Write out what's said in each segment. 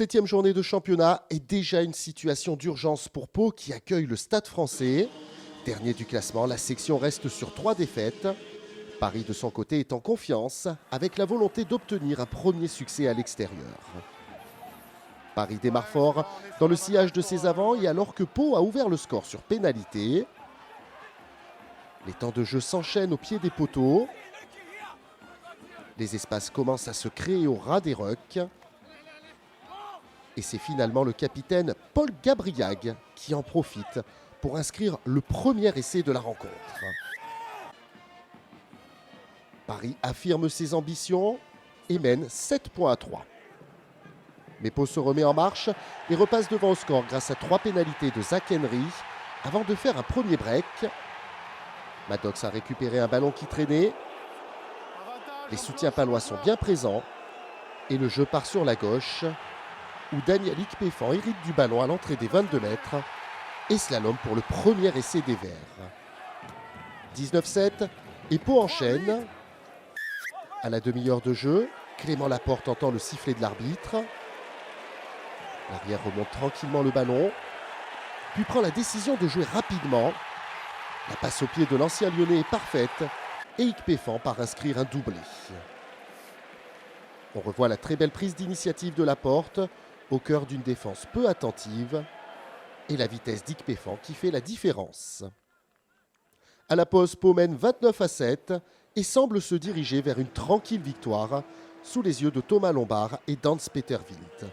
7e journée de championnat et déjà une situation d'urgence pour Pau qui accueille le Stade Français. Dernier du classement, la section reste sur 3 défaites. Paris de son côté est en confiance avec la volonté d'obtenir un premier succès à l'extérieur. Paris démarre fort dans le sillage de ses avants et alors que Pau a ouvert le score sur pénalité. Les temps de jeu s'enchaînent au pied des poteaux. Les espaces commencent à se créer au ras des rucks. Et c'est finalement le capitaine Paul Gabriag qui en profite pour inscrire le premier essai de la rencontre. Paris affirme ses ambitions et mène 7 points à 3. Mais Pau se remet en marche et repasse devant au score grâce à 3 pénalités de Zach Henry avant de faire un premier break. Maddox a récupéré un ballon qui traînait. Les soutiens palois sont bien présents et le jeu part sur la gauche où Daniel Ikpefan hérite du ballon à l'entrée des 22 mètres et slalom pour le premier essai des Verts. 19-7 et Pau enchaîne. À la demi-heure de jeu, Clément Laporte entend le sifflet de l'arbitre. L'arrière remonte tranquillement le ballon, puis prend la décision de jouer rapidement. La passe au pied de l'ancien Lyonnais est parfaite et Ikpefan part inscrire un doublé. On revoit la très belle prise d'initiative de Laporte au cœur d'une défense peu attentive et la vitesse d'Ikpefan qui fait la différence. À la pause, Pau mène 29-7 et semble se diriger vers une tranquille victoire sous les yeux de Thomas Lombard et Danz Peterwild.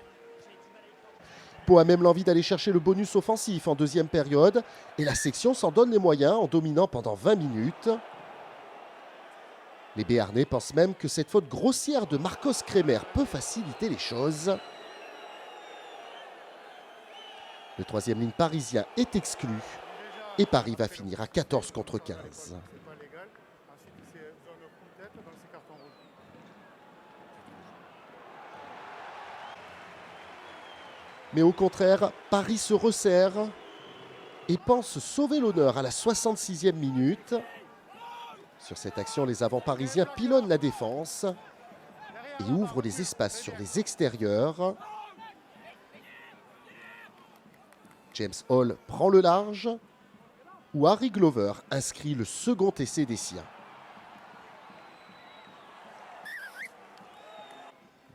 Pau a même l'envie d'aller chercher le bonus offensif en deuxième période et la section s'en donne les moyens en dominant pendant 20 minutes. Les Béarnais pensent même que cette faute grossière de Marcos Kremer peut faciliter les choses. Le troisième ligne parisien est exclu et Paris va finir à 14 contre 15. Mais au contraire, Paris se resserre et pense sauver l'honneur à la 66e minute. Sur cette action, les avants parisiens pilonnent la défense et ouvrent les espaces sur les extérieurs. James Hall prend le large, où Harry Glover inscrit le second essai des siens.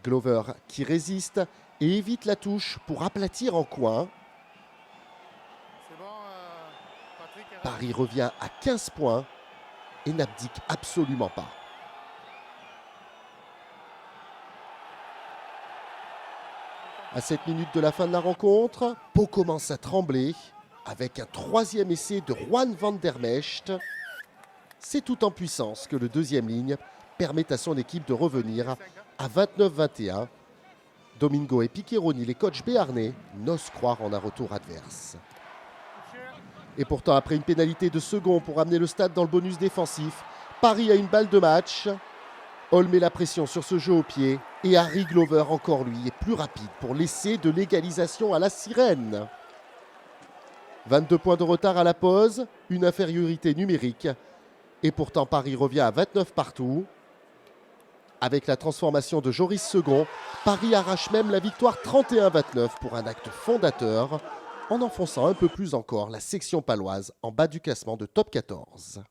Glover qui résiste et évite la touche pour aplatir en coin. Paris revient à 15 points et n'abdique absolument pas. À 7 minutes de la fin de la rencontre, Pau commence à trembler avec un troisième essai de Juan van der Mecht. C'est tout en puissance que le deuxième ligne permet à son équipe de revenir à 29-21. Domingo et Piccheroni, les coachs béarnais, n'osent croire en un retour adverse. Et pourtant, après une pénalité de second pour amener le stade dans le bonus défensif, Paris a une balle de match. Hall met la pression sur ce jeu au pied et Harry Glover, encore lui, est plus rapide pour l'essai de l'égalisation à la sirène. 22 points de retard à la pause, une infériorité numérique. Et pourtant, Paris revient à 29 partout. Avec la transformation de Joris Second, Paris arrache même la victoire 31-29 pour un acte fondateur, en enfonçant un peu plus encore la section paloise en bas du classement de top 14.